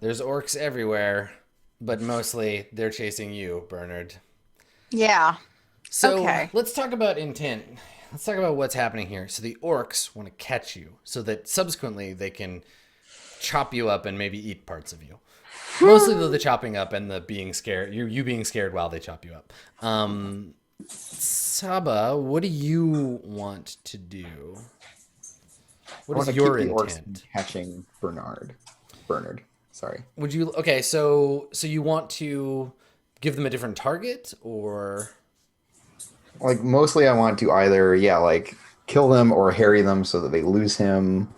There's orcs everywhere, but mostly they're chasing you, Bernard. Yeah. So Okay. let's talk about intent. Let's talk about what's happening here. So the orcs want to catch you so that subsequently they can chop you up and maybe eat parts of you. Mostly though the chopping up and the being scared, you being scared while they chop you up. Saba, what do you want to do? I What want is to keep your the orcs from intent? catching Bernard. Sorry. Would you okay? So you want to give them a different target or Like mostly, I want to either like kill them or harry them so that they lose him,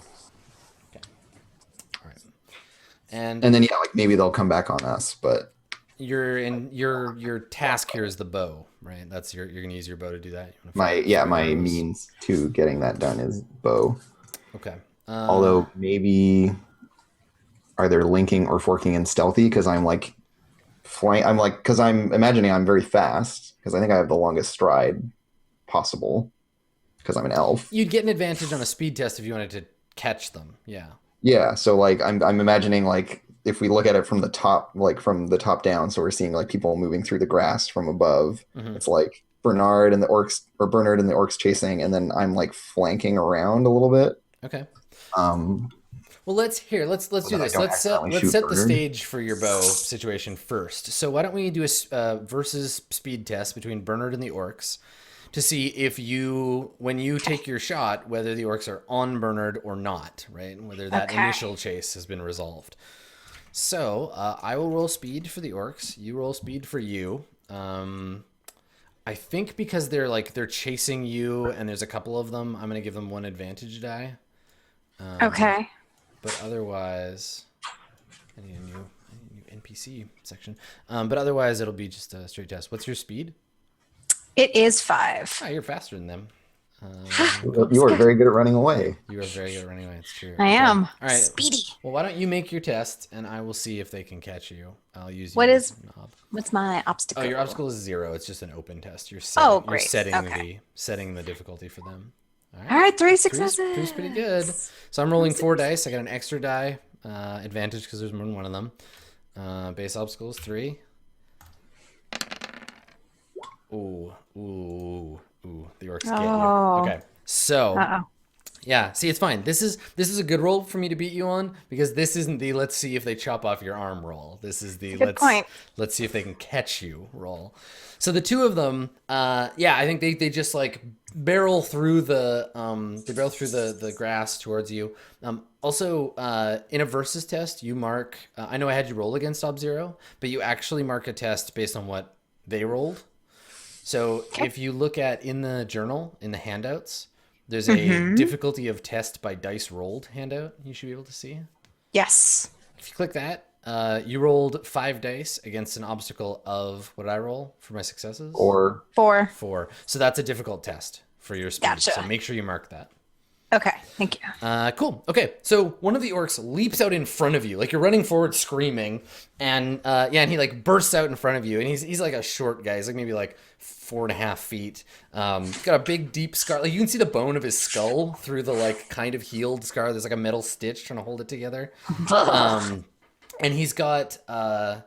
okay? All right. And and then like maybe they'll come back on us. But your task here is the bow, right? That's you're gonna use your bow to do that. You want to fire my arrows. means to getting that done is bow. Okay. Although maybe either linking or forking in stealthy because I'm like flying. I'm like because I'm imagining I'm very fast because I think I have the longest stride possible because I'm an elf. you'd get an advantage on a speed test if you wanted to catch them. Yeah. Yeah, so like I'm imagining like if we look at it from the top, like from the top down, so we're seeing like people moving through the grass from above. Hmm. It's like Bernard and the orcs chasing, and then I'm like flanking around a little bit, Okay. um, Well, let's so do that I this. don't accidentally Let's shoot set the Bernard. stage for your bow situation first. So why don't we do a versus speed test between Bernard and the orcs to see if you, when you take your shot, whether the orcs are on Bernard or not, right? And whether that Okay. initial chase has been resolved. So I will roll speed for the orcs. You roll speed for you. I think because they're chasing you and there's a couple of them, I'm gonna give them one advantage die. Okay. But otherwise, I need a new NPC section. But otherwise, it'll be just a straight test. What's your speed? It is 5. Ah, you're faster than them. Cool. You It's are good. very good at running away. You are very good at running away. It's true. I Okay. am All right. speedy. Well, why don't you make your test, and I will see if they can catch you. I'll use What you as is a knob. what's my Oh, your obstacle? obstacle is 0. It's just an open test. Oh, You're great. setting Okay. the difficulty for them. All All right. right, three Three's pretty good. successes. So I'm Three rolling 4 dice. successes. I got an extra die advantage because there's more than one of them. Base obstacle is 3. Ooh, ooh, ooh. The orcs get you. Oh. Okay. So Uh-oh. yeah, see, it's fine. This is a good roll for me to beat you on because this isn't the let's see if they chop off your arm roll. This is the It's a good point. let's see if they can catch you roll. So the two of them, yeah, I think they just like barrel through the grass towards you. Also, in a versus test, you mark. I know I had you roll against Ob Zero, but you actually mark a test based on what they rolled. So Okay. if you look at in the journal in the handouts, there's a Mm-hmm. difficulty of test by dice rolled handout you should be able to see. Yes. If you click that, you rolled 5 dice against an obstacle of what did I roll for my successes? Or 4. 4. So that's a difficult test for your speed. So Gotcha. make sure you mark that. Okay. Thank you. Cool. Okay, so one of the orcs leaps out in front of you, like you're running forward screaming, and yeah, and he like bursts out in front of you, and he's like a short guy. He's like maybe like 4.5 feet. He's got a big deep scar. Like you can see the bone of his skull through the like kind of healed scar. There's like a metal stitch trying to hold it together. And he's got yeah,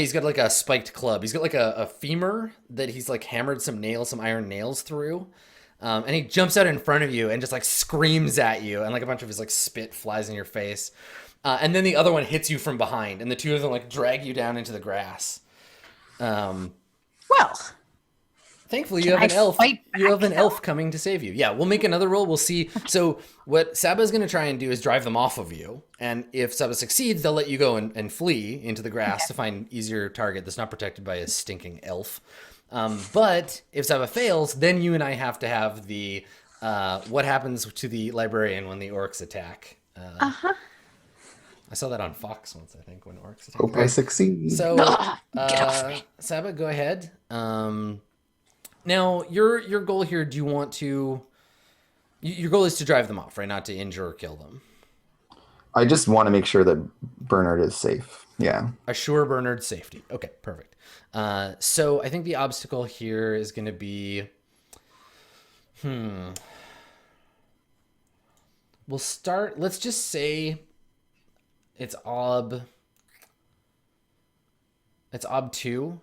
he's got like a spiked club. He's got like a femur that he's like hammered some iron nails through. And he jumps out in front of you and just like screams at you, and like a bunch of his like spit flies in your face. And then the other one hits you from behind, and the two of them like drag you down into the grass. Um, Well, Thankfully, you can have I an elf. fight You back have an though? elf coming to save you. Yeah, we'll make another roll. We'll see. So what Saba's going to try and do is drive them off of you. And if Saba succeeds, they'll let you go and flee into the grass to find easier target that's not protected by a stinking elf. But if Saba fails, then you and I have to have the what happens to the librarian when the orcs attack. Uh-huh. I saw that on Fox once, I think, when orcs attack. hope All I right. succeed. So, Get off me. Saba, go ahead. Now, your goal here, do you want to... Your goal is to drive them off, right? Not to injure or kill them. I just want to make sure that Bernard is safe. Yeah. Assure Bernard's safety. Okay, perfect. So I think the obstacle here is going to be... We'll start... Let's just say it's Ob It's ob 2.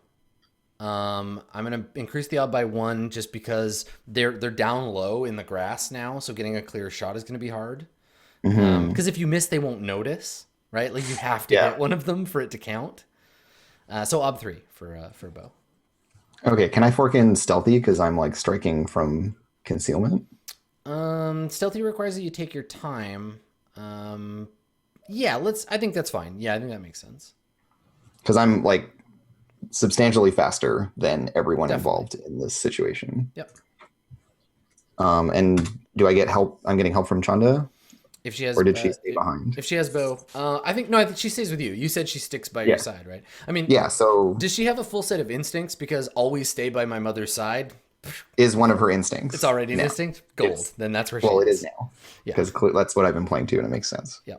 I'm gonna increase the ob by 1 just because they're down low in the grass now, so getting a clear shot is gonna be hard. Because if you miss, they won't notice, right? Like you have to Yeah. hit one of them for it to count. So ob 3 for bow. Okay, can I fork in stealthy because I'm like striking from concealment? Stealthy requires that you take your time. Yeah, let's. I think that's fine. Yeah, I think that makes sense. Because I'm like substantially faster than everyone Definitely. involved in this situation. Yep. And do I get help? I'm getting help from Chanda, If she has, or did she stay behind? if she has bow, I think no. I think she stays with you. You said she sticks by your Yeah. side, right? I mean, Yeah. So does she have a full set of instincts? Because always stay by my mother's side. is one of her instincts. It's already an now. instinct. Gold. It's- Then that's where she Well, it is. is now Yeah. because that's what I've been playing too, and it makes sense. Yeah.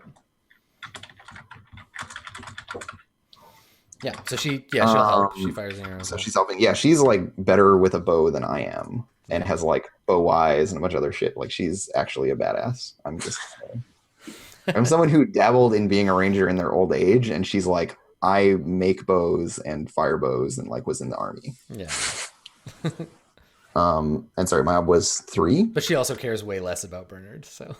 Yeah. So she'll help. She fires an arrow. So she's helping. Yeah, she's like better with a bow than I am, and Yeah. has like bow eyes and a bunch of other shit. Like she's actually a badass. I'm someone who dabbled in being a ranger in their old age, and she's like, I make bows and fire bows, and like was in the army. Yeah. And sorry, my ob was 3. But she also cares way less about Bernard. So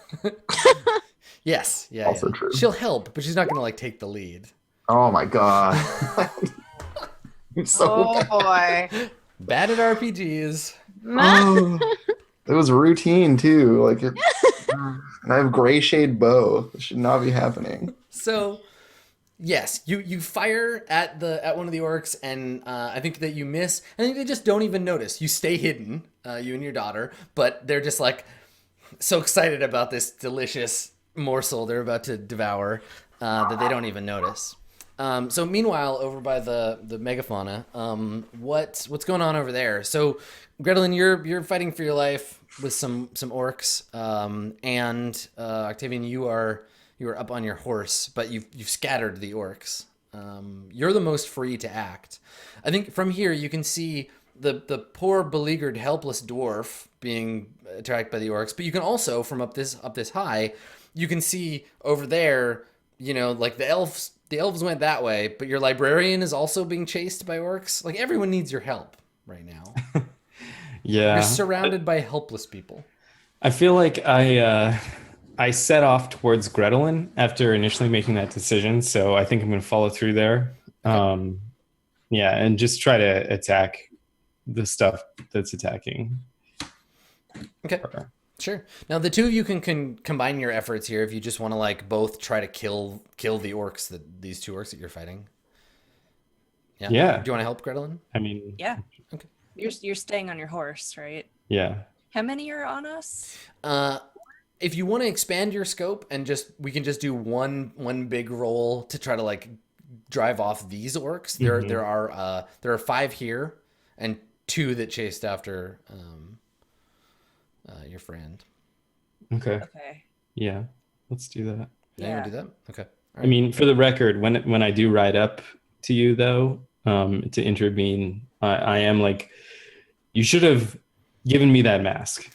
yes. Yeah. Also yeah. true. She'll help, but she's not gonna like take the lead. Oh my god. I'm so Oh bad. boy. Bad at RPGs. Oh, it was routine too. Like it, and I have gray shade bow. It should not be happening. So yes, you fire at one of the orcs, and I think that you miss. I think they just don't even notice. You stay hidden, you and your daughter, but they're just like so excited about this delicious morsel they're about to devour that they don't even notice. So meanwhile, over by the megafauna, what's going on over there? So Gretelin, you're fighting for your life with some orcs, and Octavian, you are up on your horse, but you've scattered the orcs. You're the most free to act. I think from here you can see the poor, beleaguered, helpless dwarf being attacked by the orcs, but you can also from up this high, you can see over there, like the elves. The elves went that way, but your librarian is also being chased by orcs. Like everyone needs your help right now. Yeah. You're surrounded by helpless people. I feel like I set off towards Gretelin after initially making that decision, so I think I'm going to follow through there. Yeah, and just try to attack the stuff that's attacking. Okay. Sure. Now the two of you can combine your efforts here if you just want to like both try to kill the orcs these two orcs that you're fighting. Yeah. Yeah. Do you want to help Gretelin? I mean, Yeah. Okay. You're staying on your horse, right? yeah. How many are on us? If you want to expand your scope and we can just do one big roll to try to like drive off these orcs. There are 5 here and 2 that chased after your friend. Okay. Okay. Yeah. Let's do that. Yeah, you want to do that? Okay. All I mean, for the record, when I do ride up to you, though, to intervene, I am like, you should have given me that mask.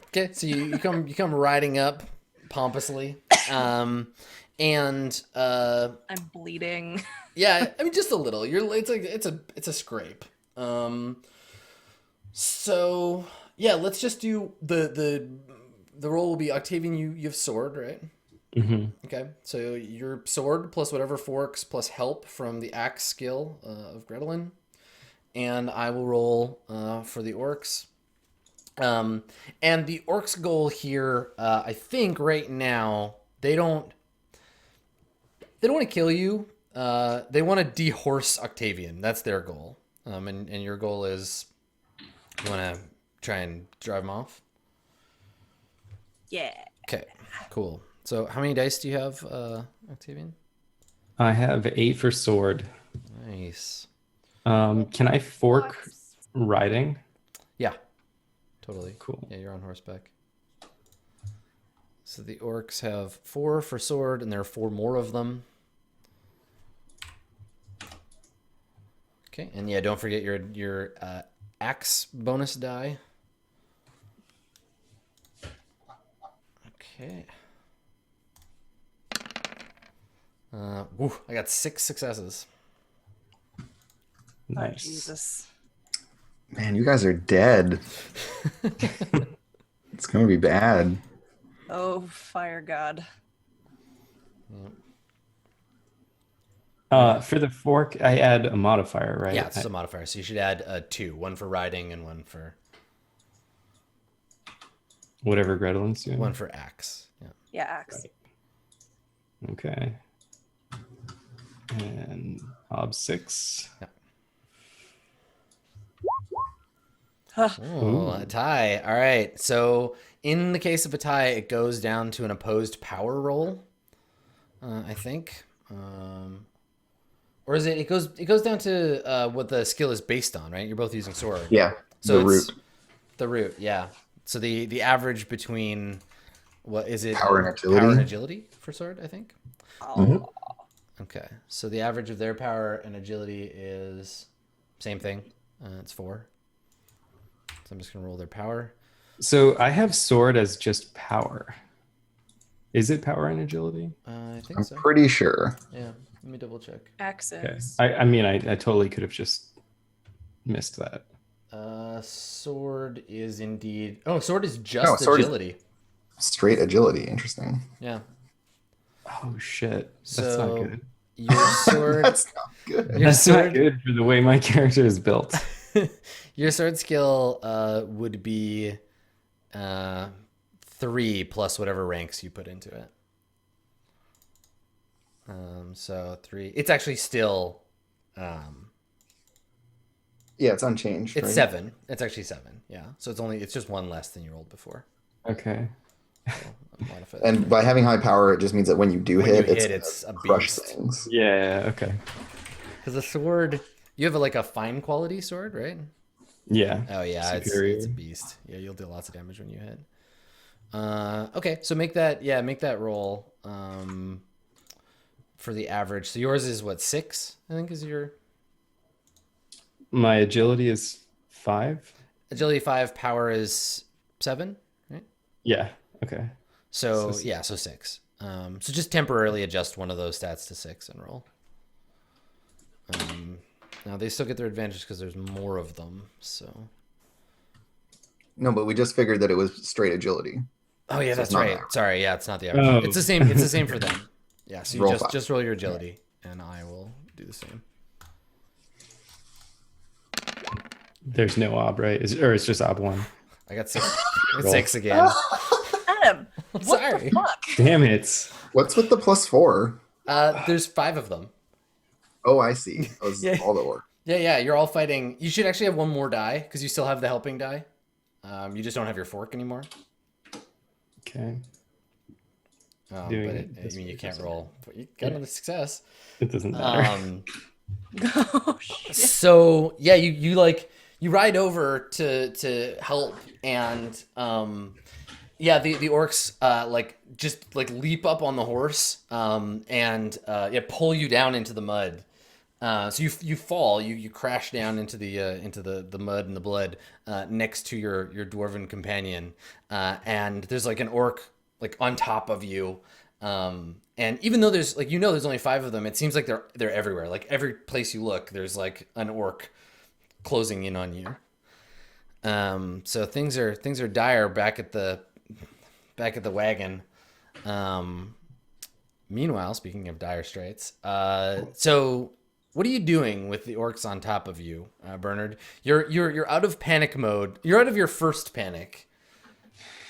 Okay, so you come riding up pompously, and I'm bleeding. yeah, I mean just a little. It's a scrape. So yeah, let's just do the roll will be Octavian. You have sword, right? Mm-hmm. Okay, so your sword plus whatever forks plus help from the axe skill of Gretelin, and I will roll for the orcs. And the orcs' goal here, I think right now they don't want to kill you. They want to dehorse Octavian. That's their goal. And your goal is you want to try and drive him off. Yeah. Okay, cool. So how many dice do you have, Octavian? I have 8 for sword. Nice. Can I fork riding? Yeah, totally. Cool. Yeah, you're on horseback. So the orcs have 4 for sword, and there are 4 more of them. Okay, and yeah, don't forget your axe bonus die. Okay. I got 6 successes. Oh, Nice. Jesus. Man, you guys are dead. It's gonna be bad. Oh, fire god. For the fork, I add a modifier, right? Yeah, it's a modifier. So you should add 2, one for riding and one for Whatever Gretelin's doing. one for axe. Yeah. Yeah, axe. Okay. And Hob 6. Oh, a tie. All right. So in the case of a tie, it goes down to an opposed power roll. I think. Or is it? It goes down to what the skill is based on, right? You're both using sword. Yeah, So the it's root. The root, yeah. So the average between what is it? Power and agility. Power and agility for sword, I think. Mhm. Okay. So the average of their power and agility is same thing. It's 4. So I'm just gonna roll their power. So I have sword as just power. Is it power and agility? I think I'm so. pretty sure. Yeah. Let me double check. Axe Okay. is. I mean, I totally could have just missed that. Sword is indeed. Oh, sword is just No, sword is- agility. Straight agility. Interesting. Yeah. Oh shit. That's So not good. your sword. That's not good. Your That's not sword. good for the way my character is built. Your sword skill would be 3 plus whatever ranks you put into it. So 3. It's actually still. Yeah, it's unchanged. It's right? 7. It's actually 7. Yeah. So it's just 1 less than you rolled before. Okay. So I'll modify that. And by having high power, it just means that when you do When hit, you it's hit, gonna it's a crush beast. things. Yeah. Okay. Because the sword, you have like a fine quality sword, right? Yeah. Oh yeah, Superior. it's a beast. Yeah, you'll do lots of damage when you hit. Okay, so make that roll for the average. So yours is what, 6? I think is your My agility is 5. agility 5, power is 7, right? Yeah. Okay. So So- yeah, so 6. So just temporarily adjust one of those stats to 6 and roll. Now they still get their advantage because there's more of them. So No, but we just figured that it was straight agility. oh yeah, So that's it's not right. average. Sorry, yeah, it's not the average. Oh. It's the same. It's the same for them. Yeah, so you Roll just 5. just roll your agility, and I will do the same. There's no ob, right? Or it's just ob 1. I got 6. I got Roll. 6 again. Adam, I'm what sorry. the fuck? Damn it. What's with the +4? There's 5 of them. Oh, I see. Those Yeah. all that work. Yeah. You're all fighting. You should actually have one more die because you still have the helping die. You just don't have your fork anymore. Okay. But Doing it, it I this mean, you way, can't so- roll. But you got another success. It doesn't matter. Oh shit. So yeah, you ride over to help, and yeah, the orcs just leap up on the horse and pull you down into the mud. So you fall, you crash down into the mud and the blood next to your dwarven companion, and there's like an orc like on top of you. And even though there's there's only 5 of them, it seems like they're everywhere. Like every place you look, there's like an orc closing in on you. So things are dire back at the wagon. Meanwhile, speaking of dire straits, so what are you doing with the orcs on top of you, Bernard? You're out of panic mode. You're out of your first panic.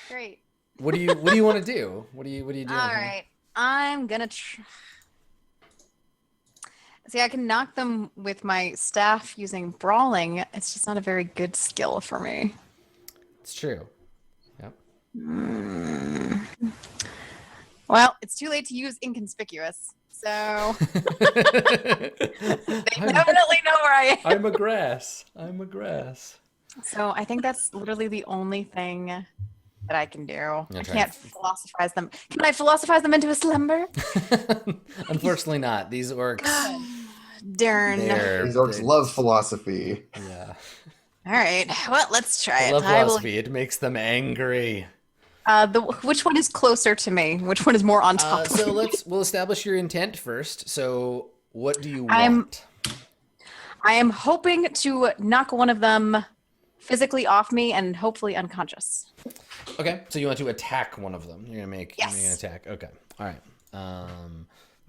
Great. What do you want to do? What are you doing? All right. I'm gonna see. I can knock them with my staff using brawling. It's just not a very good skill for me. It's true. Yep. Well, it's too late to use inconspicuous. So they definitely know where I am. I'm a grass. I'm a grass. So I think that's literally the only thing that I can do. I Okay. can't philosophize them. Can I philosophize them into a slumber? Unfortunately, not. These orcs. Darn. These orcs love philosophy. Yeah. All right. Well, let's try I it. love I will. philosophy. It makes them angry. Which one is closer to me? Which one is more on top? of So me? we'll establish your intent first. So what do you I'm- want? I am hoping to knock one of them physically off me and hopefully unconscious. Okay, so you want to attack one of them. You're gonna make an Yes. attack. Okay, all right.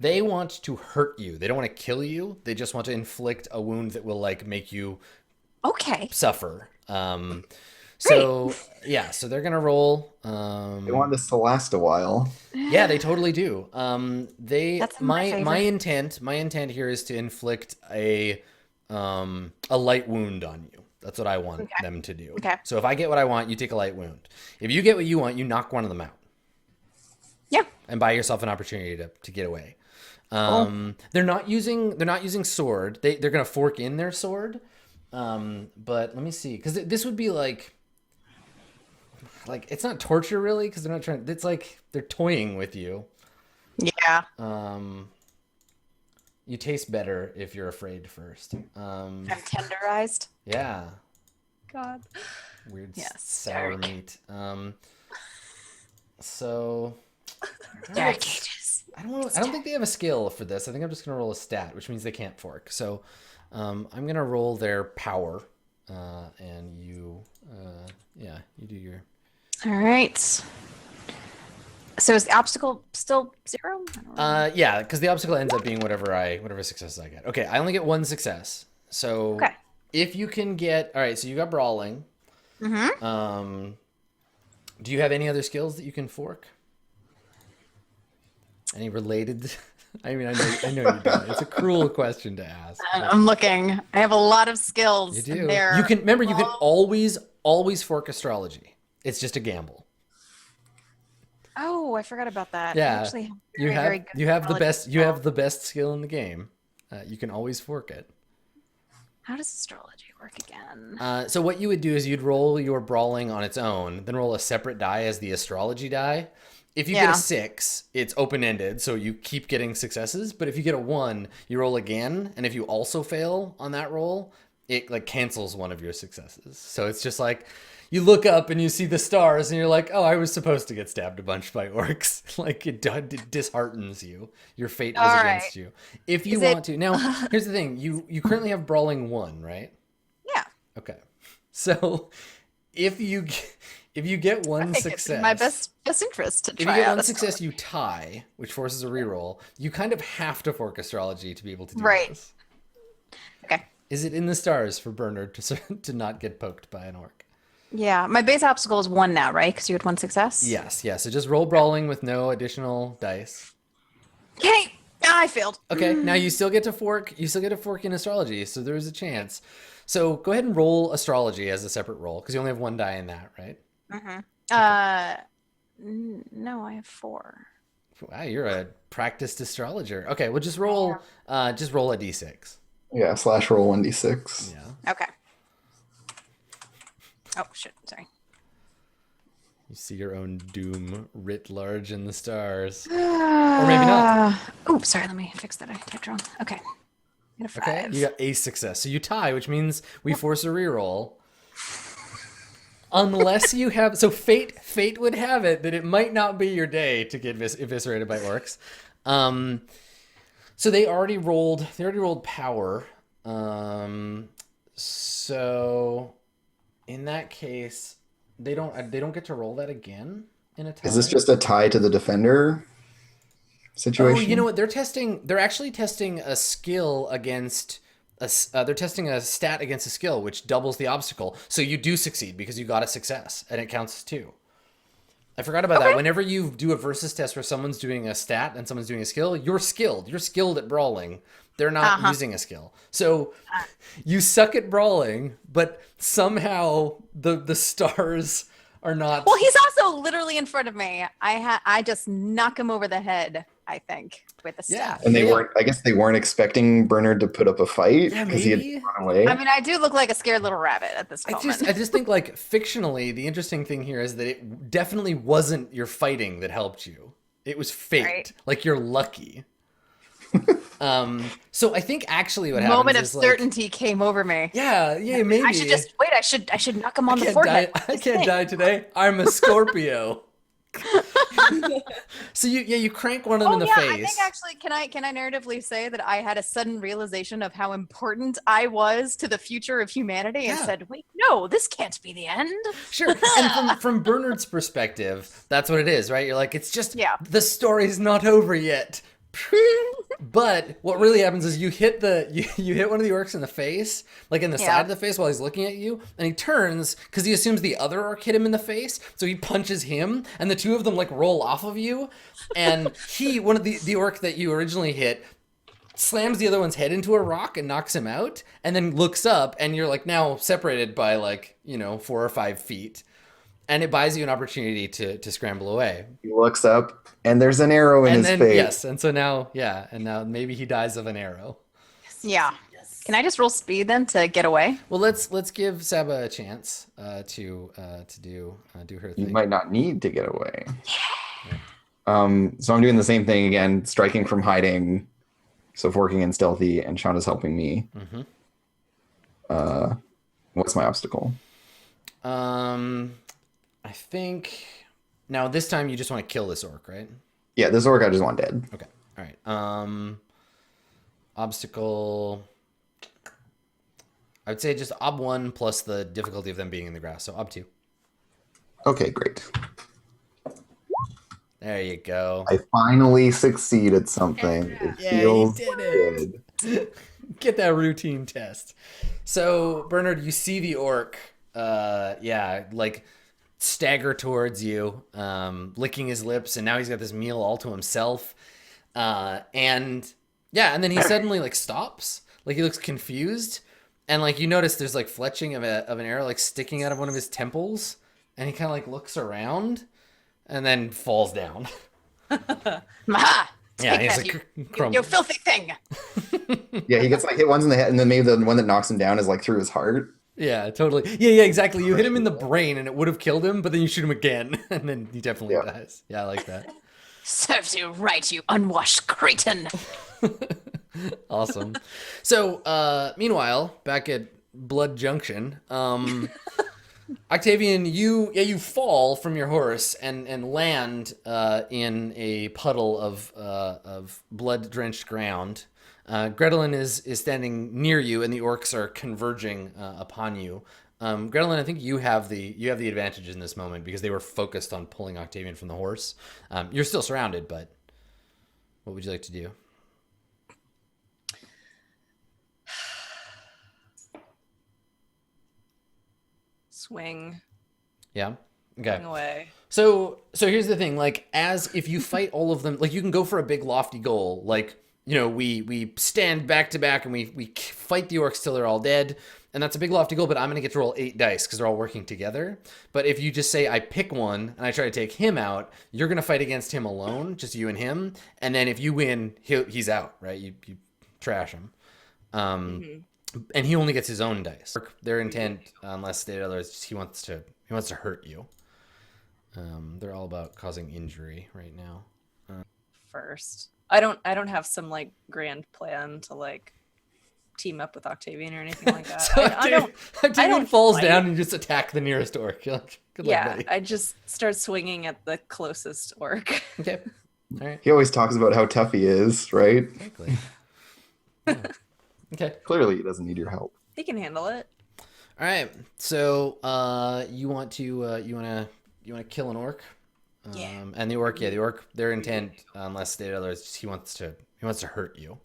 They want to hurt you. They don't want to kill you. They just want to inflict a wound that will like make you Okay. suffer. So yeah, so they're gonna roll. They want this to last a while. Yeah, they totally do. That's in my favor. My intent here is to inflict a light wound on you. That's what I want them to do. Okay. So if I get what I want, you take a light wound. If you get what you want, you knock one of them out Yeah. and buy yourself an opportunity to get away. They're not using sword. They're gonna fork in their sword. But let me see, because this would be like it's not torture really, because they're not trying. It's like they're toying with you. Yeah. You taste better if you're afraid first. I'm tenderized. Yeah, God. weird Yes, sour dark. meat. So Dark ages. I don't think they have a skill for this. I think I'm just gonna roll a stat, which means they can't fork. So I'm gonna roll their power, and you you do your. All right. So is the obstacle still 0? I don't know. Yeah, because the obstacle ends up being whatever successes I get. Okay, I only get one success. So Okay. if you can get, all right, so you got brawling. Mm-hmm. Do you have any other skills that you can fork? Any related? I mean, I know you don't. It's a cruel question to ask. but I'm looking. I have a lot of skills. You do. They're You can remember. You can all- always fork astrology. It's just a gamble. Oh, I forgot about that. Yeah, I actually have You very, have very good you have the knowledge best of you have spells. the best skill in the game. You can always fork it. How does astrology work again? So what you would do is you'd roll your brawling on its own, then roll a separate die as the astrology die. If you get Yeah. a 6, it's open-ended, so you keep getting successes. But if you get a 1, you roll again, and if you also fail on that roll, it like cancels one of your successes. So it's just like you look up and you see the stars, and you're like, "Oh, I was supposed to get stabbed a bunch by orcs." Like it disheartens you. Your fate was All against right. you. If you Is it- want to, now here's the thing: you currently have brawling 1, right? Yeah. Okay. So if you get one I think it's success, in my best interest to if you try get out one success, astrology. you tie, which forces a reroll. You kind of have to fork astrology to be able to do Right. this. Okay. Is it in the stars for Bernard to not get poked by an orc? Yeah, my base obstacle is 1 now, right? Because you had 1 success. Yes, yes. So just roll brawling with no additional dice. Okay. I failed. Okay, now you still get to fork. You still get to fork in astrology, so there's a chance. So go ahead and roll astrology as a separate roll because you only have 1 die in that, right? No, I have 4. Wow, you're a practiced astrologer. Okay, well just roll a d6. Yeah, / roll 1d6. Yeah. Okay. Oh shit! Sorry. You see your own doom writ large in the stars. Or maybe not. Oh, sorry. Let me fix that. I typed wrong. Okay. I got a 5. Okay, you got a success. So you tie, which means we force a reroll. Unless you have, so fate would have it that it might not be your day to get eviscerated by orcs. So they already rolled power. So in that case, they don't get to roll that again in a tie. Is this just a tie to the defender situation? Oh, you know what? They're actually testing a skill against they're testing a stat against a skill, which doubles the obstacle. So you do succeed because you got a success, and it counts as 2. I forgot about that. Whenever you do a versus test where someone's doing a stat and someone's doing a skill, you're skilled. You're skilled at brawling. They're not using a skill. So you suck at brawling, but somehow the stars are not. Well, he's also literally in front of me. I just knock him over the head, I think, with the staff. And I guess they weren't expecting Bernard to put up a fight Yeah, because he had maybe. run away. I mean, I do look like a scared little rabbit at this moment. I just think like fictionally, the interesting thing here is that it definitely wasn't your fighting that helped you. It was fate. Right. Like you're lucky. So I think actually what happens Moment of is certainty came over me. yeah, maybe. I should just wait. I should knock him on the can't forehead. die. I can't die today. I'm a Scorpio. So you crank one of them in the I face. think actually, can I narratively say that I had a sudden realization of how important I was to the future of humanity, and Yeah. said, "Wait, no, this can't be the end." Sure. And from Bernard's perspective, that's what it is, right? You're like, it's just the story's not over yet. But what really happens is you hit you hit one of the orcs in the face, like in the side of the face while he's looking at you, and he turns because he assumes the other orc hit him in the face, so he punches him, and the two of them like roll off of you, and one of the orc that you originally hit slams the other one's head into a rock and knocks him out, and then looks up, and you're like now separated by 4 or 5 feet. And it buys you an opportunity to scramble away. He looks up, and there's an arrow in his face. Yes, and so now maybe he dies of an arrow. Yeah. Can I just roll speed then to get away? Well, let's give Saba a chance to do her thing. You might not need to get away. So I'm doing the same thing again, striking from hiding, so forking and stealthy, and Shauna's helping me. Mm-hmm. What's my obstacle? I think now this time you just want to kill this orc, right? Yeah, this orc I just want dead. Okay. All right. Obstacle. I would say just ob 1 plus the difficulty of them being in the grass. So ob 2. Okay, great. There you go. I finally succeed at something. It feels good. Get that routine test. So Bernard, you see the orc, stagger towards you, licking his lips, and now he's got this meal all to himself. And then he suddenly stops, he looks confused, and you notice there's fletching of an arrow sticking out of one of his temples, and he kind of looks around, and then falls down. Maha! Yeah, Take he's that, you crumbles. filthy thing! Yeah, he gets hit once in the head, and then maybe the one that knocks him down is through his heart. Yeah, totally. Yeah, exactly. You hit him in the brain and it would have killed him, but then you shoot him again and then he definitely dies. Yeah, I like that. Serves you right, you unwashed cretin. Awesome. So, meanwhile, back at Blood Junction, Octavian, you fall from your horse and land in a puddle of blood-drenched ground. Gretelin is standing near you, and the orcs are converging upon you. Gretelin, I think you have the advantage in this moment because they were focused on pulling Octavian from the horse. You're still surrounded, but what would you like to do? Swing. Yeah. Okay. Swing away. So here's the thing. As if you fight all of them, you can go for a big lofty goal. We stand back to back and we fight the orcs till they're all dead. And that's a big lofty goal, but I'm going to get to roll 8 dice because they're all working together. But if you just say I pick one and I try to take him out, you're going to fight against him alone, just you and him. And then if you win, he's out, right? You trash him. And he only gets his own dice. Their intent, unless stated otherwise, he wants to hurt you. They're all about causing injury right now. First. I don't have some grand plan to team up with Octavian or anything like that. So Octavian falls fight. down and you just attack the nearest orc. You're like, good luck, buddy. I just start swinging at the closest orc. Okay. All right. He always talks about how tough he is, right? Exactly. Yeah. Okay. Clearly, he doesn't need your help. He can handle it. All right. So you want to kill an orc? Yeah. And the orc, their intent, unless stated otherwise, he wants to hurt you.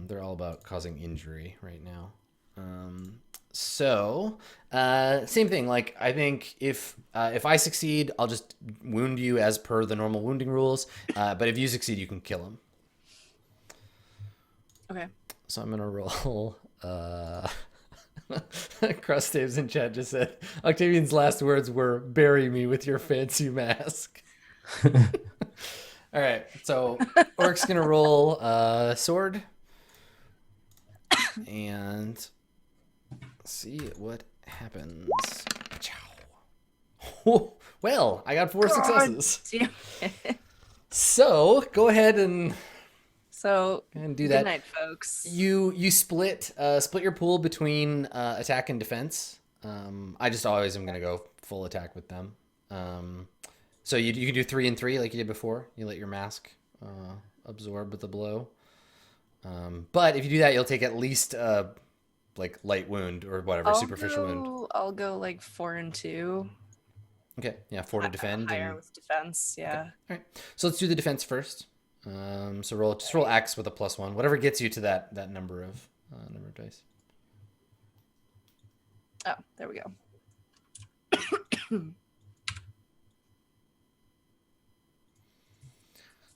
They're all about causing injury right now. Same thing. I think if I succeed, I'll just wound you as per the normal wounding rules. But if you succeed, you can kill him. Okay. So I'm gonna roll. Crustaves in chat just said Octavian's last words were "Bury me with your fancy mask." All right, so orc's gonna roll sword and see what happens. Well, I got 4 successes. Damn it. So go ahead and So do that. Good night, folks. You split your pool between attack and defense. I just always am gonna go full attack with them. So you can do 3 and 3 like you did before. You let your mask absorb with the blow. But if you do that, you'll take at least like light wound or whatever, superficial wound. I'll go like 4 and 2. Okay, yeah, 4 to defend. Higher And... with defense, yeah. All right, so let's do the defense first. So roll X with a +1, whatever gets you to that number of dice. Oh, there we go.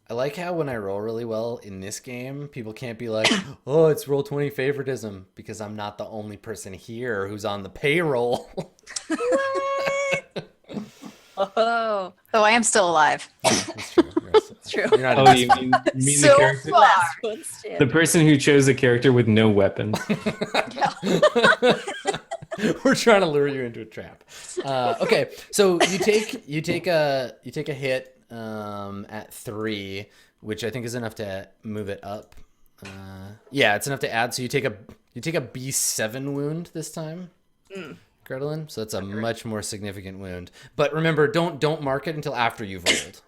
I like how when I roll really well in this game, people can't be like, "Oh, it's Roll20 favoritism," because I'm not the only person here who's on the payroll. Oh, So I am still alive. That's true. it's true. You're not Oh, you mean So the character, far. Last one standing. the person who chose a character with no weapons. We're trying to lure you into a trap. Okay, so you take a hit at 3, which I think is enough to move it up. Yeah, it's enough to add. So you take a B7 wound this time, Gretelin. So that's a much more significant wound. But remember, don't mark it until after you've rolled.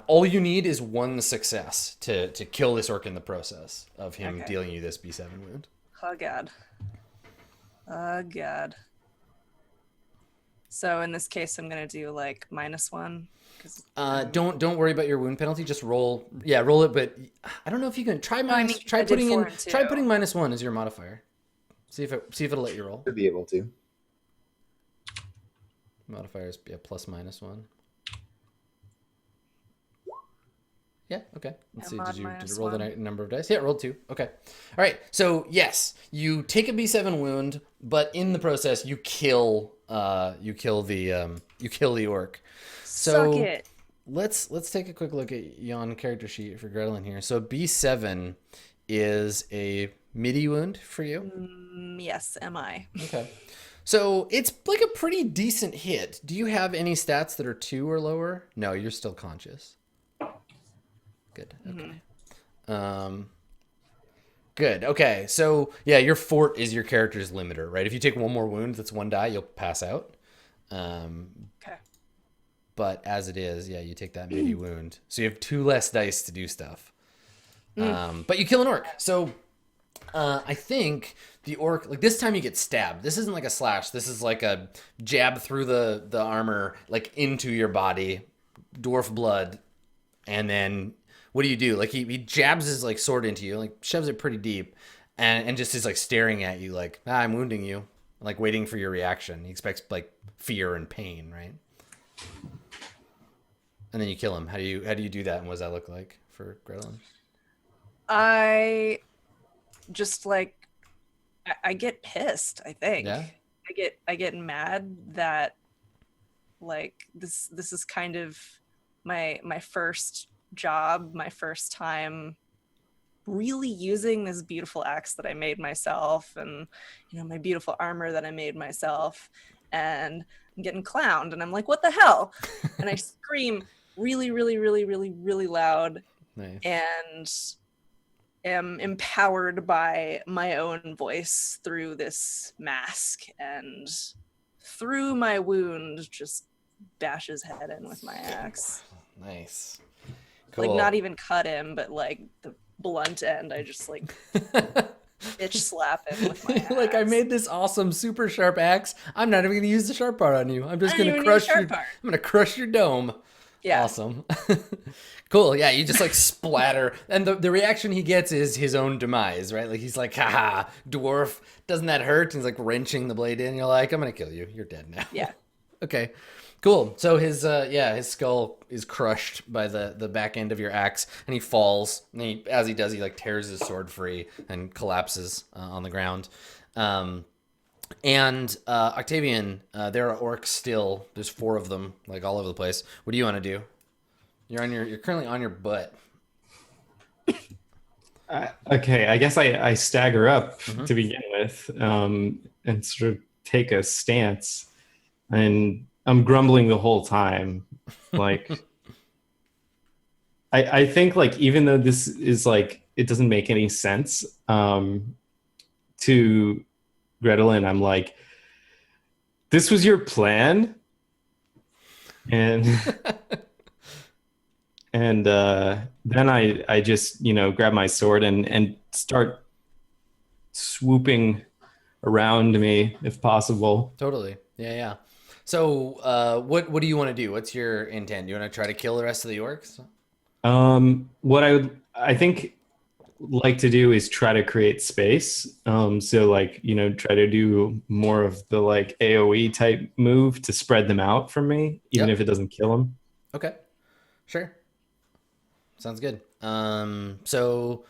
All you need is 1 success to kill this orc in the process of him dealing you this B7 wound. Oh god. Oh god. So in this case, I'm gonna do like -1. Don't worry about your wound penalty. Just roll. Yeah, roll it. But I don't know if you can try minus. Try putting in. Try putting -1 as your modifier. See if it'll let you roll. Should be able to. Modifiers, yeah, +-1. Yeah, okay. Let's see. Did you roll the number of dice? Yeah, rolled 2. Okay. All right. So yes, you take a B7 wound, but in the process, you kill the orc. So Suck it. let's take a quick look at yon character sheet for Gretelin here. So B7 is a midi wound for you. Yes, am I? Okay. So it's like a pretty decent hit. Do you have any stats that are 2 or lower? No, you're still conscious. Good. Okay. Good. Okay. So yeah, your fort is your character's limiter, right? If you take 1 more wound, that's 1 die, you'll pass out. Okay. But as it is, yeah, you take that midi wound, so you have 2 less dice to do stuff. But you kill an orc. So I think the orc, like this time you get stabbed. This isn't like a slash. This is like a jab through the armor, like into your body, dwarf blood, and then. What do? Like he jabs his like sword into you, like shoves it pretty deep, and just is like staring at you, like I'm wounding you, like waiting for your reaction. He expects like fear and pain, right? And then you kill him. How do you do that? And what does that look like for Gretelin? I just like I get pissed. I think. Yeah. I get mad that like this is kind of my first job, my first time really using this beautiful axe that I made myself, and my beautiful armor that I made myself, and I'm getting clowned, and I'm like, what the hell? And I scream really, really, really, really, really loud. Nice. And am empowered by my own voice through this mask, and through my wound just bash his head in with my axe. Nice. Cool. Like not even cut him, but like the blunt end, I just like bitch slap him with my axe. Like I made this awesome super sharp axe. I'm not even gonna use the sharp part on you. I'm just gonna crush your. I'm gonna crush your dome. Yeah. Awesome. Cool. Yeah, you just like splatter, and the reaction he gets is his own demise, right? Like he's like, haha, dwarf, doesn't that hurt? And he's like wrenching the blade in. You're like, I'm gonna kill you. You're dead now. Yeah. Okay. Cool. So his skull is crushed by the back end of your axe, and he falls. And as he does, he like tears his sword free and collapses on the ground. And Octavian, there are orcs still. There's 4 of them, like all over the place. What do you want to do? You're currently on your butt. Okay, I guess I stagger up to begin with, and sort of take a stance, and I'm grumbling the whole time. Like, I think like even though this is like it doesn't make any sense to Gretelin, I'm like, this was your plan? and and then I just grab my sword and start swooping around me if possible. Totally. Yeah, yeah. So, what do you want to do? What's your intent? Do you want to try to kill the rest of the orcs? What I think like to do is try to create space. So like, try to do more of the like AoE type move to spread them out from me, even Yep. if it doesn't kill them. Okay. Sure. Sounds good. So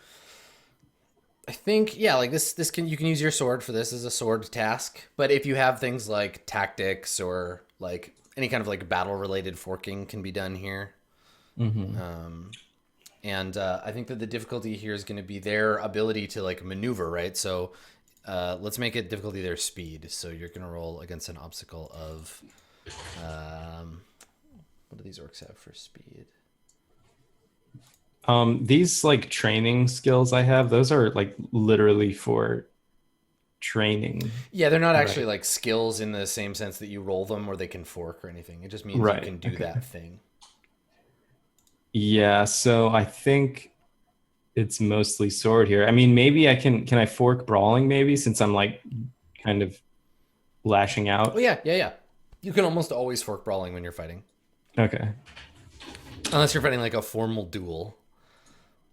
I think like this you can use your sword for this as a sword task, but if you have things like tactics or like any kind of like battle related forking can be done here. And I think that the difficulty here is going to be their ability to like maneuver, right? So let's make it difficulty their speed. So you're going to roll against an obstacle of what do these orcs have for speed? These like training skills I have, those are like literally for training. Yeah, they're not actually like skills in the same sense that you roll them or they can fork or anything. It just means you can do that thing. Yeah, so I think it's mostly sword here. I mean, maybe can I fork brawling maybe, since I'm like kind of lashing out? Oh yeah. You can almost always fork brawling when you're fighting. Okay. Unless you're fighting like a formal duel.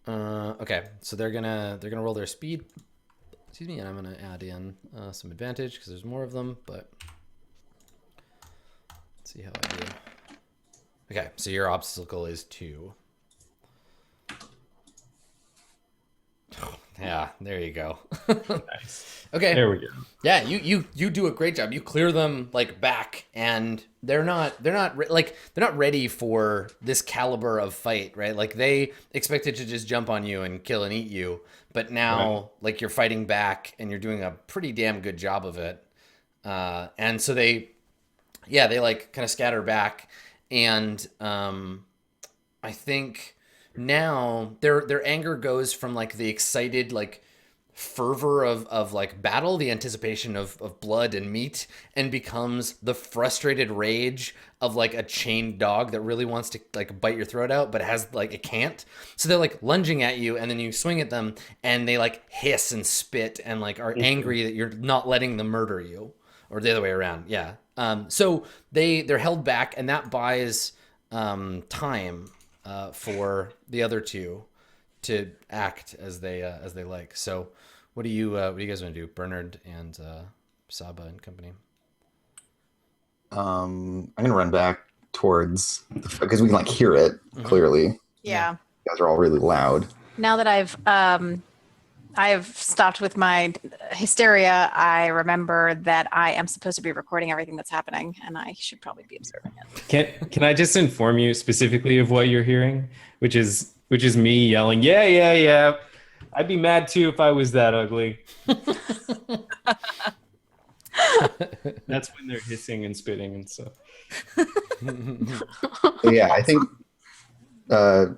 Okay, so they're gonna roll their speed. Excuse me, and I'm gonna add in some advantage because there's more of them. But let's see how I do. Okay, so your obstacle is 2. Yeah, there you go. Nice. Okay. There we go. Yeah, you do a great job. You clear them like back, and they're not ready for this caliber of fight, right? Like they expected to just jump on you and kill and eat you, but now like you're fighting back and you're doing a pretty damn good job of it. And so they like kind of scatter back, and I think now their anger goes from like the excited like fervor of like battle, the anticipation of blood and meat, and becomes the frustrated rage of like a chained dog that really wants to like bite your throat out but has like it can't. So they're like lunging at you, and then you swing at them and they like hiss and spit and like are angry that you're not letting them murder you, or the other way around. Yeah. So they're held back, and that buys time for the other two to act as they like. So what do you guys want to do, Bernard and Saba and company? I'm gonna run back towards because we can like hear it clearly. Yeah. You guys are all really loud. Now that I've stopped with my hysteria, I remember that I am supposed to be recording everything that's happening, and I should probably be observing it. Can I just inform you specifically of what you're hearing, which is me yelling, yeah. I'd be mad too if I was that ugly. That's when they're hissing and spitting and stuff. Yeah, I think Saba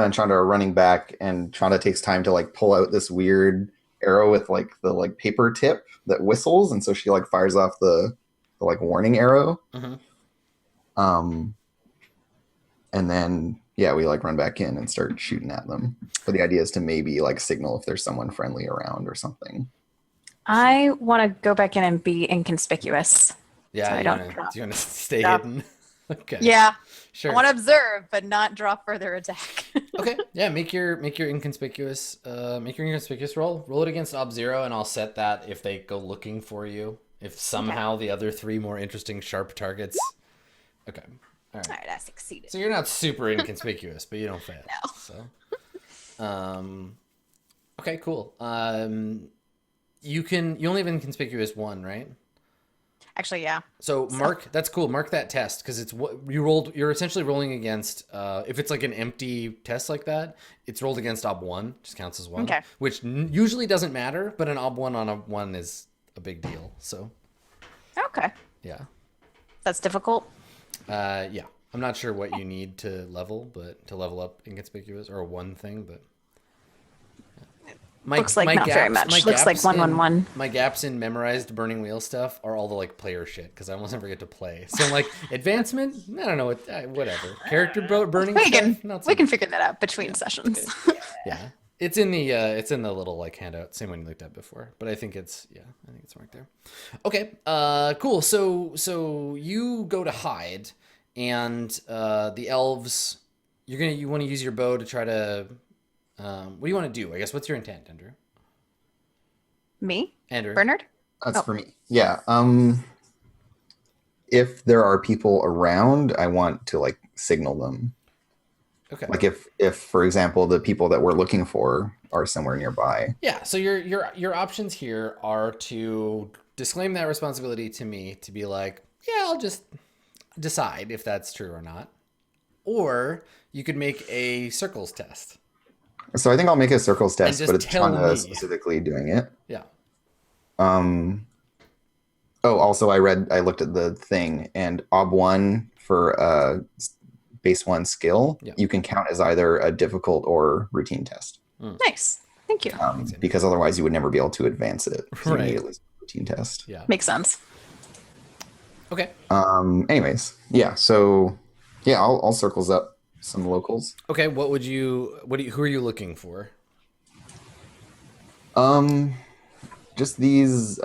and Chanda are running back, and Chanda takes time to like pull out this weird arrow with like the like paper tip that whistles, and so she like fires off the like warning arrow. And then we like run back in and start shooting at them. But the idea is to maybe like signal if there's someone friendly around or something. I want to go back in and be inconspicuous. Yeah, so you want to stay hidden? Okay. Yeah. Sure. I want to observe, but not draw further attack. Okay. Yeah, make your inconspicuous roll. Roll it against Ob-Zero, and I'll set that if they go looking for you. If somehow the other 3 more interesting sharp targets. Okay. All right, I succeeded. So you're not super inconspicuous, but you don't fail. No. So, okay, cool. You only have inconspicuous 1, right? Actually, yeah. So that's cool. Mark that test, because it's what you rolled. You're essentially rolling against. If it's like an empty test like that, it's rolled against Ob-1, just counts as 1. Okay. Which usually doesn't matter, but an Ob-1 on a 1 is a big deal. So. Okay. Yeah. That's difficult. Yeah. I'm not sure what you need to level up inconspicuous or 1 thing, but. Looks like not very much. Looks like 111. My gaps in memorized burning wheel stuff are all the like player shit because I almost never get to play. So I'm like advancement. I don't know what. Whatever. Character burning stuff. Not so We can much. figure that out between sessions. Yeah, it's in the little like handout, same one you looked at before. But I think it's marked there. Okay, cool. So you go to hide, and the elves, you want to use your bow to try to. What do you want to do? I guess what's your intent, Andrew? Me? Andrew. Bernard? That's Oh. for me. Yeah. If there are people around, I want to like signal them. Okay. Like if for example the people that we're looking for are somewhere nearby. Yeah. So your options here are to disclaim that responsibility to me to be like, yeah, I'll just decide if that's true or not, or you could make a circles test. So I think I'll make a circles test, just but it's tell Chanda me. specifically doing it. Yeah. Oh, also I looked at the thing, and Ob1 for base 1 skill, Yeah. you can count as either a difficult or routine test. Nice. Thank you. Because otherwise you would never be able to advance it. So Right. you need at least a routine test. Yeah. Makes sense. Okay. Anyways, yeah, so yeah, I'll circles up some locals. Okay. Who are you looking for? Just these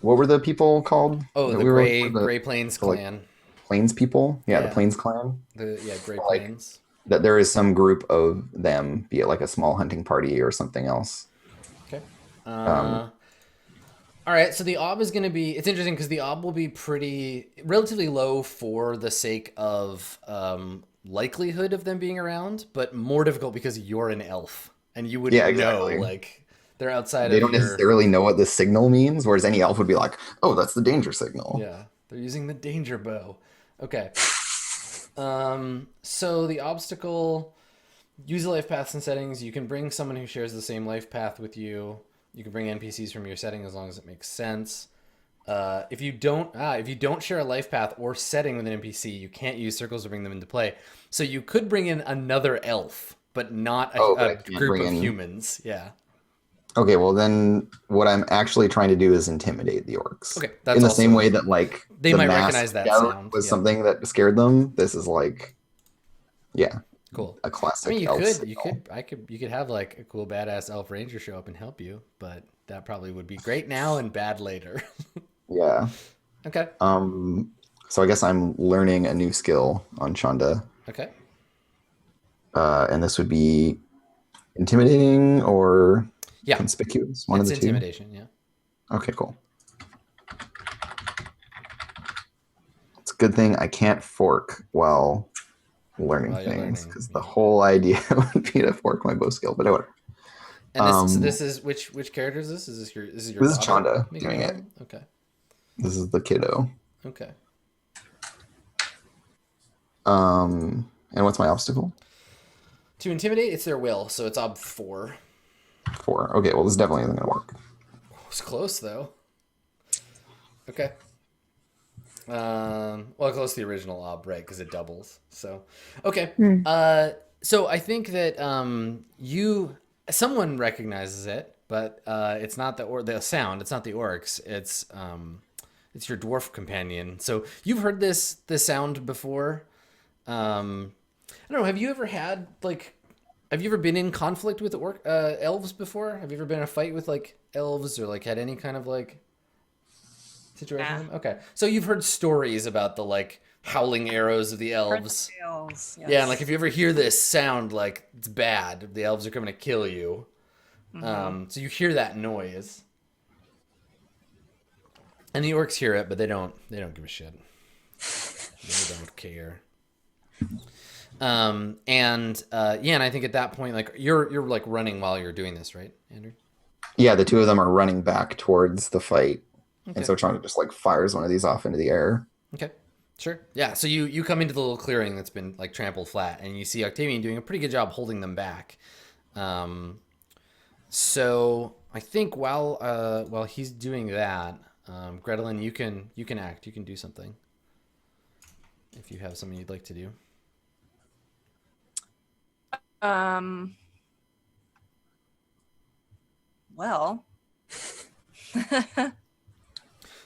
what were the people called? Oh, that the we were Gray looking for? Gray Plains like, clan. Plains people? Yeah, Yeah. the Plains clan. Gray like- Plains. That there is some group of them, be it like a small hunting party or something else. Okay. All right. So the ob is going to be. It's interesting because the ob will be relatively low for the sake of likelihood of them being around, but more difficult because you're an elf and you wouldn't Yeah, exactly. know like they're outside They of don't your. necessarily know what the signal means, whereas any elf would be like, "Oh, that's the danger signal." Yeah, they're using the danger bow. Okay. So the obstacle, use the life paths and settings. You can bring someone who shares the same life path with you. You can bring NPCs from your setting as long as it makes sense. If you don't share a life path or setting with an NPC, you can't use circles to bring them into play. So you could bring in another elf, but not but I a can't group bring of in- humans. Yeah. Okay, well then, what I'm actually trying to do is intimidate the orcs. Okay, that's in the also- same way that like They the might mass recognize that scout sound, was yeah. something that scared them. This is like, yeah, Cool. a classic. I mean, elf you signal. could have like a cool badass elf ranger show up and help you, but that probably would be great now and bad later. Yeah. Okay. So I guess I'm learning a new skill on Chanda, Okay. and this would be intimidating or Yeah. conspicuous. One It's of the two. intimidation. Yeah. Okay, cool. It's a good thing I can't fork while learning While you're things, learning, because yeah. the whole idea would be to fork my bow skill. But whatever. And this is which character is this? Is this your This is daughter Chanda making doing a it. roll? Okay. This is the kiddo. Okay. And what's my obstacle? To intimidate, it's their will, so it's ob 4. 4. Okay, well this definitely isn't gonna work. It's close though. Okay. Well, close to the original ob, right? Because it doubles. So, okay. So I think that someone recognizes it, but it's not the sound. It's not the orcs. It's your dwarf companion. So you've heard this sound before. I don't know. Have you ever had have you ever been in conflict with elves before? Have you ever been in a fight with like elves or like had any kind of like situation? Yeah. With them? Okay, so you've heard stories about the like howling arrows of the elves. Tales, yes. Yeah, and like if you ever hear this sound, like it's bad. The elves are coming to kill you. So you hear that noise, and the orcs hear it, but they don't give a shit. They don't care. And I think at that point, like you're like running while you're doing this, right, Andrew? Yeah, the two of them are running back towards the fight, Okay. and so Chanda just like fires one of these off into the air. Okay, sure. Yeah, so you come into the little clearing that's been like trampled flat, and you see Octavian doing a pretty good job holding them back. So I think while he's doing that, Gretelin, you can act. You can do something if you have something you'd like to do. Well.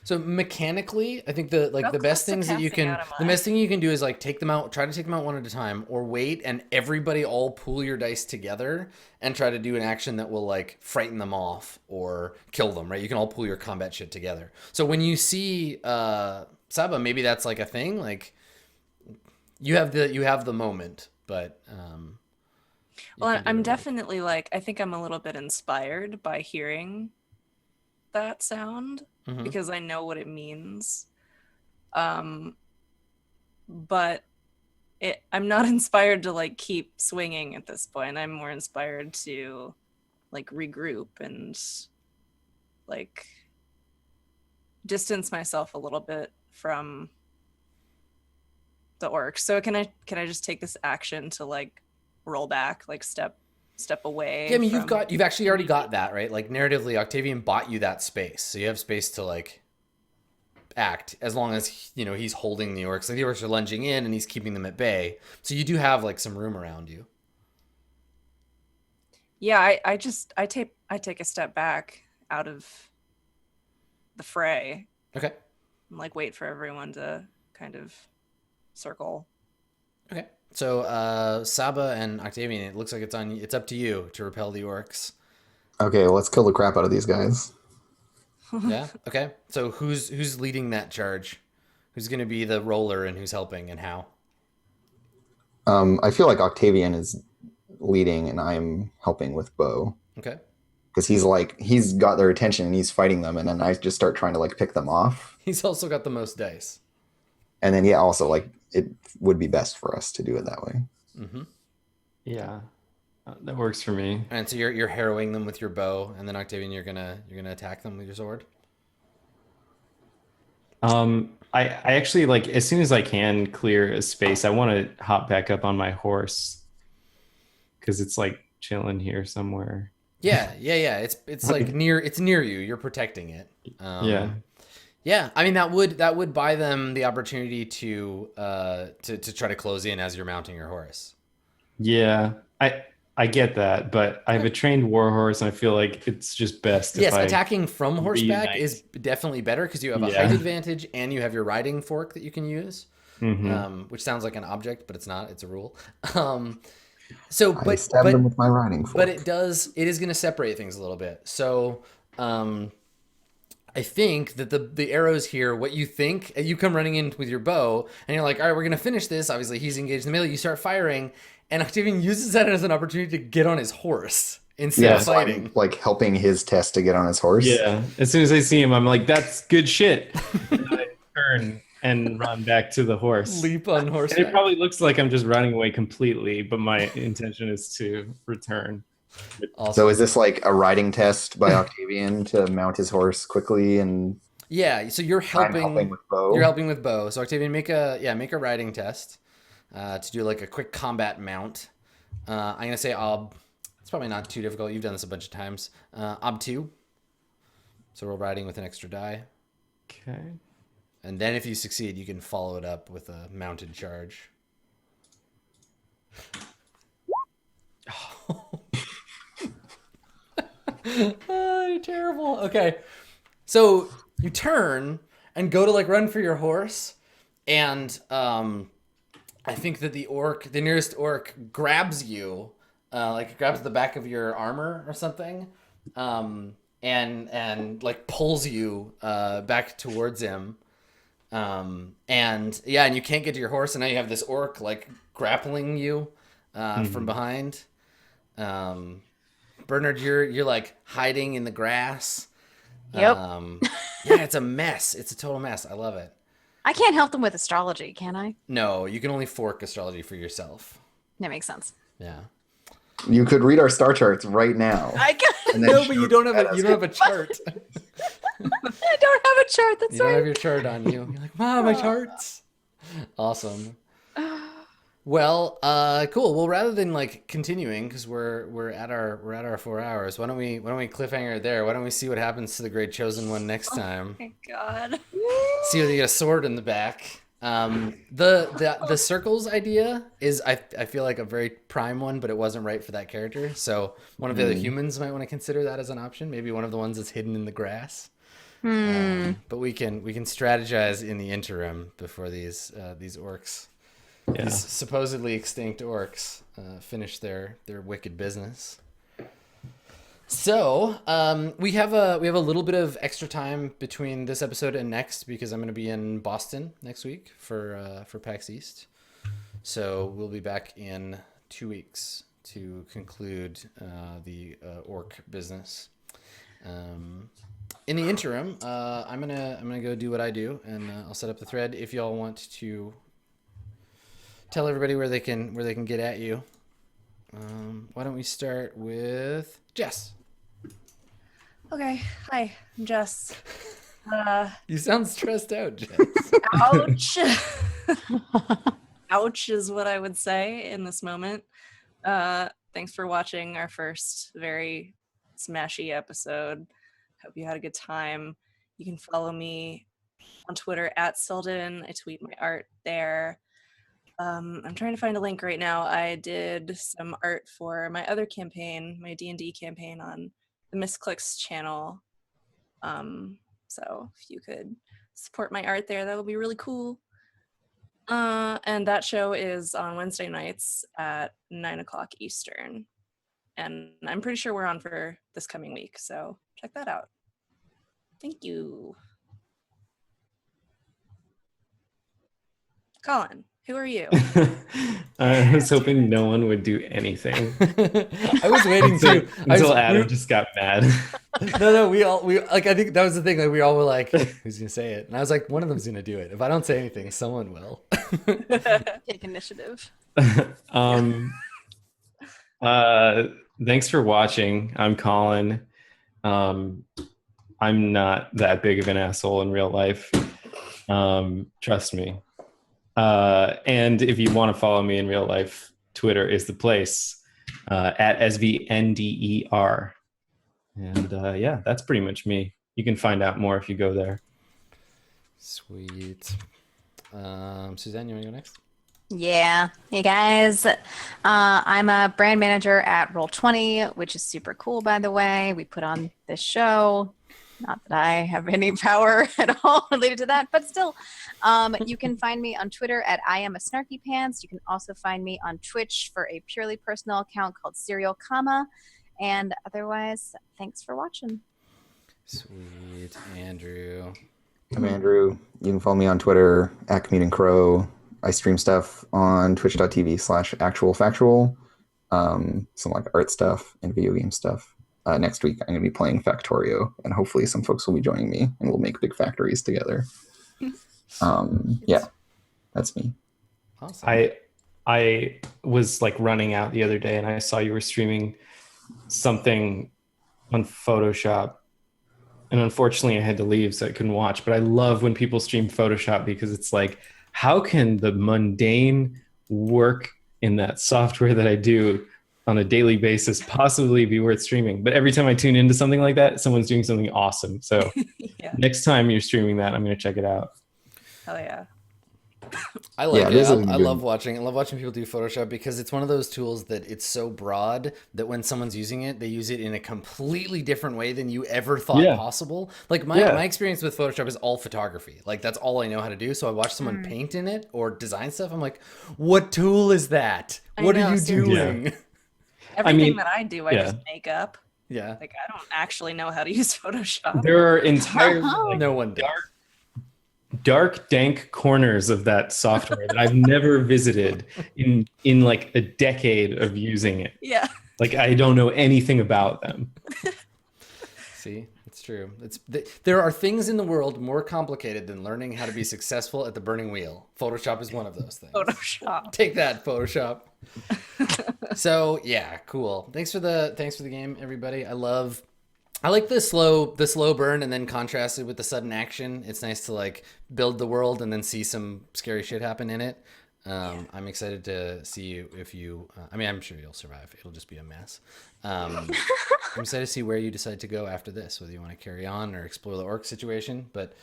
So mechanically, I think the Real the close best to things that you casting can out of the mine. best thing you can do is like take them out, try to take them out one at a time, or wait and everybody all pool your dice together and try to do an action that will like frighten them off or kill them, right? You can all pool your combat shit together. So when you see Saba, maybe that's like a thing, like you have the moment, but you Well, can do I'm it right. definitely like, I think I'm a little bit inspired by hearing that sound Mhm. because I know what it means. But I'm not inspired to like keep swinging at this point. I'm more inspired to like regroup and like distance myself a little bit from the orcs. So can I just take this action to like roll back, like step away? Yeah, I mean, from you've actually already got that, right? Like narratively, Octavian bought you that space, so you have space to like act as long as you know he's holding the orcs. Like the orcs are lunging in, and he's keeping them at bay. So you do have like some room around you. Yeah, I take a step back out of the fray Okay. and like wait for everyone to kind of circle. Okay. So Saba and Octavian, it looks like it's up to you to repel the orcs. Okay, well, let's kill the crap out of these guys. Yeah. Okay. So who's leading that charge? Who's going to be the roller and who's helping and how? I feel like Octavian is leading and I'm helping with Bo. Okay. Because he's got their attention and he's fighting them, and then I just start trying to like pick them off. He's also got the most dice. And then also like it would be best for us to do it that way. Mm-hmm. Yeah, that works for me. And so you're harrowing them with your bow, and then Octavian, you're gonna attack them with your sword. I actually like as soon as I can clear a space, I want to hop back up on my horse because it's like chilling here somewhere. Yeah. It's like near you. You're protecting it. Yeah. Yeah, I mean that would buy them the opportunity to try to close in as you're mounting your horse. Yeah, I get that, but I have a trained war horse, and I feel like it's just best Yes, if I attacking from horseback reunite. is definitely better because you have a Yeah. height advantage and you have your riding fork that you can use, Mhm. which sounds like an object, but it's not. It's a rule. I stabbed them with my riding fork. But it is going to separate things a little bit. So I think that the arrows here, what you think, you come running in with your bow, and you're like, all right, we're going to finish this. Obviously, he's engaged in the melee. You start firing, and Octavian uses that as an opportunity to get on his horse instead of so I'm, fighting. like helping his test to get on his horse. Yeah, as soon as I see him, I'm like, "That's good shit." And I turn and run back to the horse. Leap on And horseback. it probably looks like I'm just running away completely, but my intention is to return. Awesome. So is this like a riding test by Octavian to mount his horse quickly, and Yeah, so you're I'm helping. helping with Bo? You're helping with bow. So Octavian, make a riding test to do like a quick combat mount. I'm gonna say it's probably not too difficult. You've done this a bunch of times. Ob 2. So we're riding with an extra die, Okay. and then if you succeed, you can follow it up with a mounted charge. Oh, you're terrible. Okay. So you turn and go to like run for your horse, and I think that the nearest orc, grabs you, like grabs the back of your armor or something, and like pulls you back towards him, and you can't get to your horse, and now you have this orc like grappling you from behind. Bernard, you're like hiding in the grass. Yep. Yeah, it's a mess. It's a total mess. I love it. I can't help them with astrology, can I? No, you can only fork astrology for yourself. That makes sense. Yeah. You could read our star charts right now. I can. and then No, but you shoot don't have at a us. you don't have a chart. I don't have a chart. That's You don't right. have your chart on you. You're like, wow, my charts. Awesome. Well, cool. Well, rather than like continuing, because we're at our 4 hours, why don't we cliffhanger it there? Why don't we see what happens to the great chosen one next time? My God. See whether you get a sword in the back. The circles idea is I feel like a very prime one, but it wasn't right for that character. So one of the other humans might want to consider that as an option. Maybe one of the ones that's hidden in the grass. But we can strategize in the interim before these orcs, these supposedly extinct orcs, finish their wicked business. So we have a little bit of extra time between this episode and next because I'm going to be in Boston next week for PAX East. So we'll be back in 2 weeks to conclude the orc business. In the interim, I'm gonna go do what I do, and I'll set up the thread. If y'all want to tell everybody where they can get at you, why don't we start with Jess? Okay. Hi, I'm Jess. You sound stressed out, Jess. Ouch. Ouch is what I would say in this moment. Thanks for watching our first very smashy episode. Hope you had a good time. You can follow me on Twitter at Selden. I tweet my art there. I'm trying to find a link right now. I did some art for my other campaign, my D&D campaign on the Misclicks channel. So if you could support my art there, that would be really cool. And that show is on Wednesday nights at 9:00 Eastern. And I'm pretty sure we're on for this coming week, so check that out. Thank you. Colin, who are you? I was hoping no one would do anything I was waiting to until Adam just got mad. No, we like, I think that was the thing. Like, we all were like, who's gonna say it? And I was like, one of them's gonna do it. If I don't say anything, someone will. Take initiative. Thanks for watching. I'm Colin. I'm not that big of an asshole in real life. Trust me. And if you want to follow me in real life, Twitter is the place, at SVNDER. And yeah, that's pretty much me. You can find out more if you go there. Sweet. Suzanne, you want to go next? Yeah. Hey guys. I'm a brand manager at Roll20, which is super cool, by the way. We put on this show. Not that I have any power at all related to that, but still, you can find me on Twitter at I am a snarky pants. You can also find me on Twitch for a purely personal account called Serial Comma. And otherwise, thanks for watching. Sweet. Andrew. I'm Andrew. You can follow me on Twitter at Comedian Crow. I stream stuff on twitch.tv/actualfactual. Some like art stuff and video game stuff. Next week, I'm going to be playing Factorio, and hopefully some folks will be joining me, and we'll make big factories together. Yeah, that's me. Awesome. I was like running out the other day, and I saw you were streaming something on Photoshop, and unfortunately I had to leave, so I couldn't watch. But I love when people stream Photoshop because it's like, how can the mundane work in that software that I do on a daily basis possibly be worth streaming? But every time I tune into something like that, someone's doing something awesome. So Yeah. next time you're streaming that, I'm going to check it out. Hell yeah. I like Yeah, it. this is I good. love watching people do Photoshop because it's one of those tools that it's so broad that when someone's using it, they use it in a completely different way than you ever thought Yeah. possible. Like my experience with Photoshop is all photography. Like that's all I know how to do. So I watch someone paint in it or design stuff. I'm like, what tool is that? I What know, are you seriously. doing? Everything that I do, I just make up. Yeah. Like, I don't actually know how to use Photoshop. There are entire like, No one does. dark, dank corners of that software that I've never visited in like a decade of using it. Yeah. Like I don't know anything about them. See, it's true. There are things in the world more complicated than learning how to be successful at the burning wheel. Photoshop is one of those things. Photoshop. Take that, Photoshop. So yeah, cool. Thanks for the game, everybody. I like the slow burn and then contrasted with the sudden action. It's nice to like build the world and then see some scary shit happen in it. I'm excited to see you if you. I mean, I'm sure you'll survive. It'll just be a mess. I'm excited to see where you decide to go after this. Whether you want to carry on or explore the orc situation, but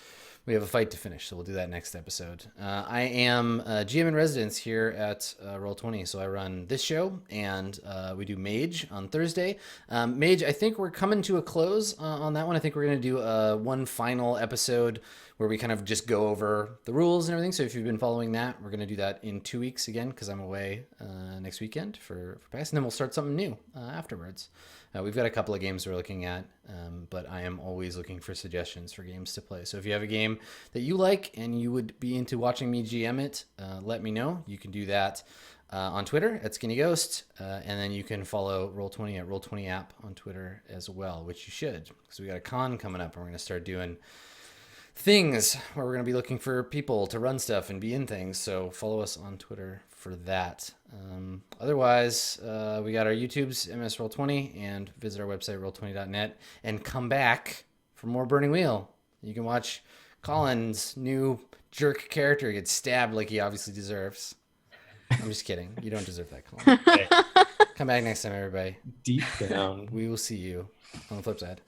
we have a fight to finish, so we'll do that next episode. I am GM in residence here at Roll20, so I run this show, and we do Mage on Thursday. Mage, I think we're coming to a close on that one. I think we're going to do one final episode where we kind of just go over the rules and everything. So if you've been following that, we're going to do that in 2 weeks again, because I'm away next weekend for PAX, and then we'll start something new afterwards. We've got a couple of games we're looking at, but I am always looking for suggestions for games to play. So if you have a game that you like and you would be into watching me GM it, let me know. You can do that on Twitter at Skinny Ghost, and then you can follow Roll20 at Roll20 app on Twitter as well, which you should, because we got a con coming up, and we're going to start doing things where we're going to be looking for people to run stuff and be in things. So follow us on Twitter for that. Otherwise, we got our YouTube's MS Roll20, and visit our website roll20.net, and come back for more Burning Wheel. You can watch Colin's new jerk character get stabbed like he obviously deserves. I'm just kidding. You don't deserve that, Colin. Hey, Come back next time, everybody. deep down. We will see you on the flip side.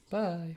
Bye.